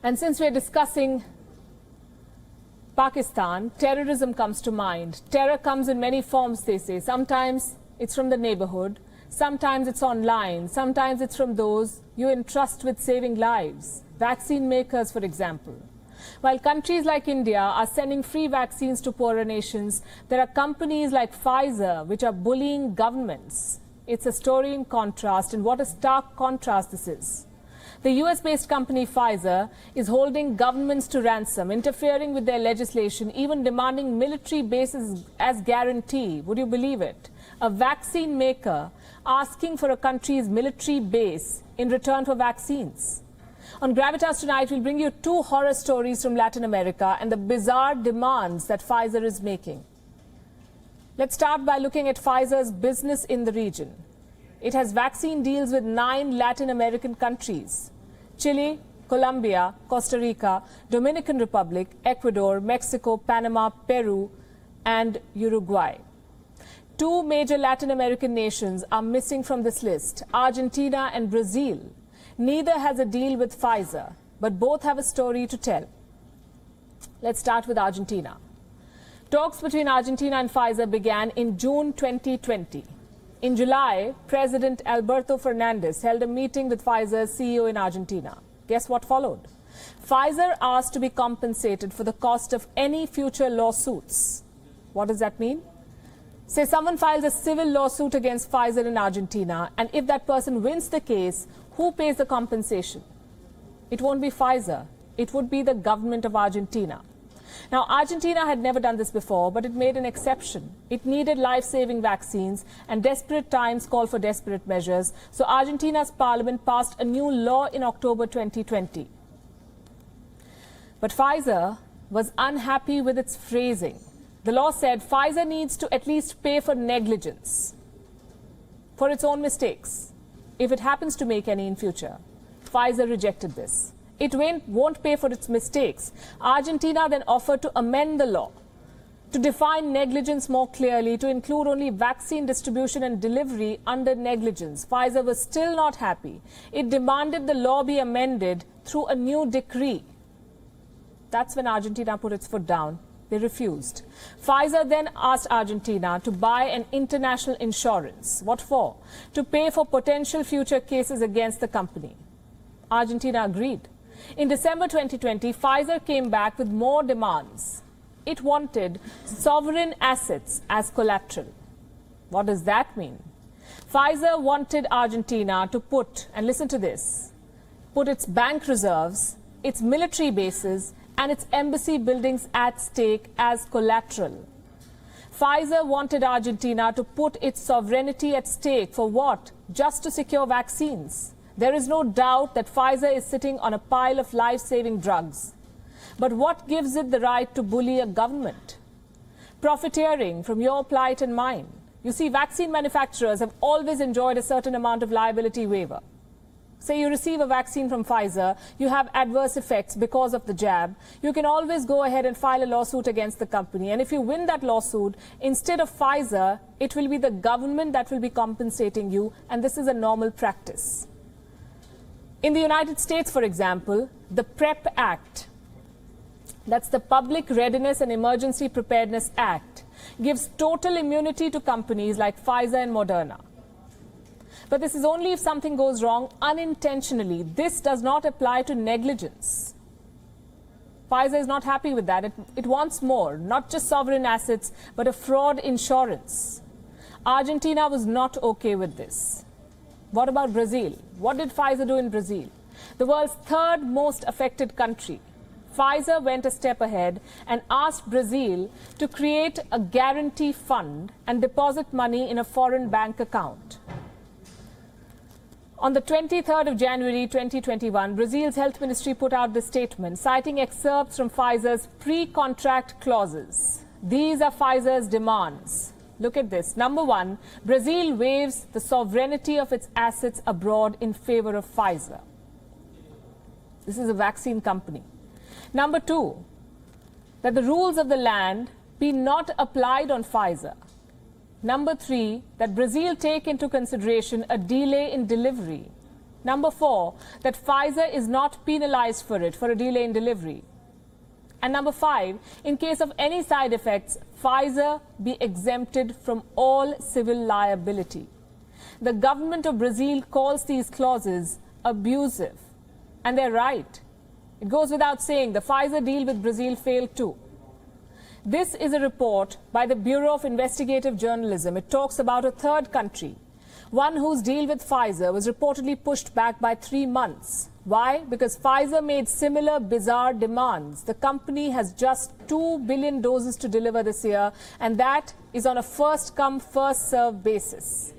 And since we're discussing Pakistan, terrorism comes to mind. Terror comes in many forms, they say. Sometimes it's from the neighborhood, sometimes it's online, sometimes it's from those you entrust with saving lives. Vaccine makers, for example. While countries like India are sending free vaccines to poorer nations, there are companies like Pfizer which are bullying governments. It's a story in contrast, and what a stark contrast this is. The US-based company Phizer is holding governments to ransom, interfering with their legislation, even demanding military bases as guarantee. Would you believe it? A vaccine maker asking for a country's military base in return for vaccines. On Gravitas tonight, we'll bring you two horror stories from Latin America and the bizarre demands that Phizer is making. Let's start by looking at Phizer's business in the region. It has vaccine deals with 9 Latin American countries: Chile, Colombia, Costa Rica, Dominican Republic, Ecuador, Mexico, Panama, Peru, and Uruguay. 2 major Latin American nations are missing from this list: Argentina and Brazil. Neither has a deal with Phizer, but both have a story to tell. Let's start with Argentina. Talks between Argentina and Phizer began in June 2020. In July, President Alberto Fernandez held a meeting with Phizer's CEO in Argentina. Guess what followed? Phizer asked to be compensated for the cost of any future lawsuits. What does that mean? Say someone files a civil lawsuit against Phizer in Argentina, and if that person wins the case, who pays the compensation? It won't be Phizer. It would be the government of Argentina. Now, Argentina had never done this before, but it made an exception. It needed life-saving vaccines, and desperate times call for desperate measures. So Argentina's parliament passed a new law in October 2020. But Phizer was unhappy with its phrasing. The law said Phizer needs to at least pay for negligence, for its own mistakes, if it happens to make any in future. Phizer rejected this. It won't pay for its mistakes. Argentina then offered to amend the law to define negligence more clearly, to include only vaccine distribution and delivery under negligence. Phizer was still not happy. It demanded the law be amended through a new decree. That's when Argentina put its foot down. They refused. Phizer then asked Argentina to buy an international insurance. What for? To pay for potential future cases against the company. Argentina agreed. In December 2020, Phizer came back with more demands. It wanted sovereign assets as collateral. What does that mean? Phizer wanted Argentina to put, and listen to this, put its bank reserves, its military bases, and its embassy buildings at stake as collateral. Phizer wanted Argentina to put its sovereignty at stake for what? Just to secure vaccines. There is no doubt that Phizer is sitting on a pile of life-saving drugs. But what gives it the right to bully a government? Profiteering from your plight and mine. You see, vaccine manufacturers have always enjoyed a certain amount of liability waiver. Say you receive a vaccine from Phizer, you have adverse effects because of the jab. You can always go ahead and file a lawsuit against the company. And if you win that lawsuit, instead of Phizer, it will be the government that will be compensating you. And this is a normal practice. In the United States, for example, the PrEP Act, that's the Public Readiness and Emergency Preparedness Act, gives total immunity to companies like Pfizer and Moderna. But this is only if something goes wrong unintentionally. This does not apply to negligence. Pfizer is not happy with that. It wants more, not just sovereign assets, but a fraud insurance. Argentina was not okay with this. What about Brazil? What did Pfizer do in Brazil? The world's 3rd most affected country. Pfizer went a step ahead and asked Brazil to create a guarantee fund and deposit money in a foreign bank account. On the 23rd of January 2021, Brazil's health ministry put out this statement, citing excerpts from Pfizer's pre-contract clauses. These are Pfizer's demands. Look at this. Number 1, Brazil waives the sovereignty of its assets abroad in favor of Phizer. This is a vaccine company. Number 2, that the rules of the land be not applied on Phizer. Number 3, that Brazil take into consideration a delay in delivery. Number 4, that Pfizer is not penalized for it for a delay in delivery. And number 5, in case of any side effects, Pfizer be exempted from all civil liability. The government of Brazil calls these clauses abusive. And they're right. It goes without saying, the Pfizer deal with Brazil failed too. This is a report by the Bureau of Investigative Journalism. It talks about a third country, one whose deal with Pfizer was reportedly pushed back by 3 months. Why? Because Pfizer made similar bizarre demands. The company has just 2 billion doses to deliver this year, and that is on a first-come, first-served basis.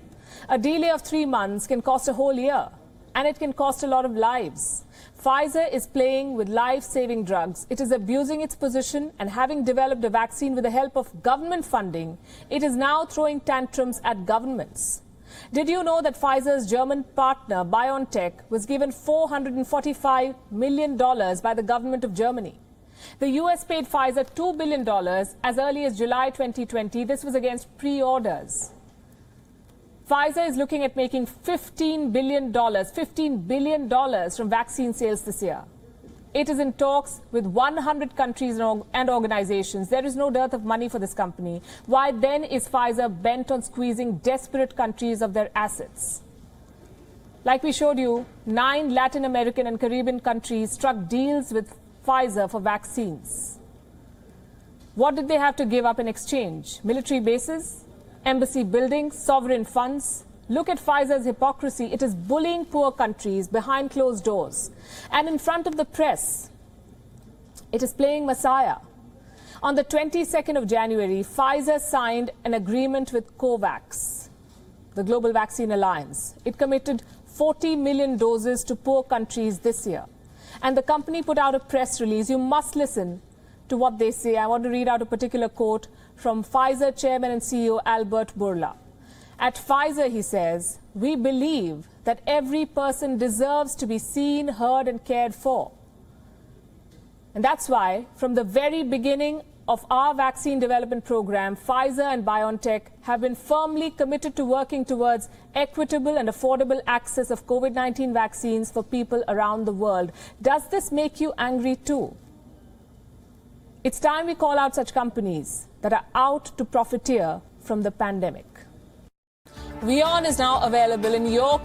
A delay of 3 months can cost a whole year, and it can cost a lot of lives. Pfizer is playing with life-saving drugs. It is abusing its position, and having developed a vaccine with the help of government funding, it is now throwing tantrums at governments. Did you know that Pfizer's German partner, BioNTech, was given $445 million by the government of Germany? The US paid Pfizer $2 billion as early as July 2020. This was against pre-orders. Pfizer is looking at making $15 billion from vaccine sales this year. It is in talks with 100 countries and organizations. There is no dearth of money for this company. Why then is Pfizer bent on squeezing desperate countries of their assets? Like we showed you, 9 Latin American and Caribbean countries struck deals with Pfizer for vaccines. What did they have to give up in exchange? Military bases? Embassy buildings? Sovereign funds? Look at Pfizer's hypocrisy. It is bullying poor countries behind closed doors. And in front of the press, it is playing Messiah. On the 22nd of January, Pfizer signed an agreement with COVAX, the Global Vaccine Alliance. It committed 40 million doses to poor countries this year. And the company put out a press release. You must listen to what they say. I want to read out a particular quote from Pfizer Chairman and CEO Albert Bourla. At Pfizer, he says, we believe that every person deserves to be seen, heard, and cared for. And that's why, from the very beginning of our vaccine development program, Pfizer and BioNTech have been firmly committed to working towards equitable and affordable access of COVID-19 vaccines for people around the world. Does this make you angry too? It's time we call out such companies that are out to profiteer from the pandemic. WION is now available in your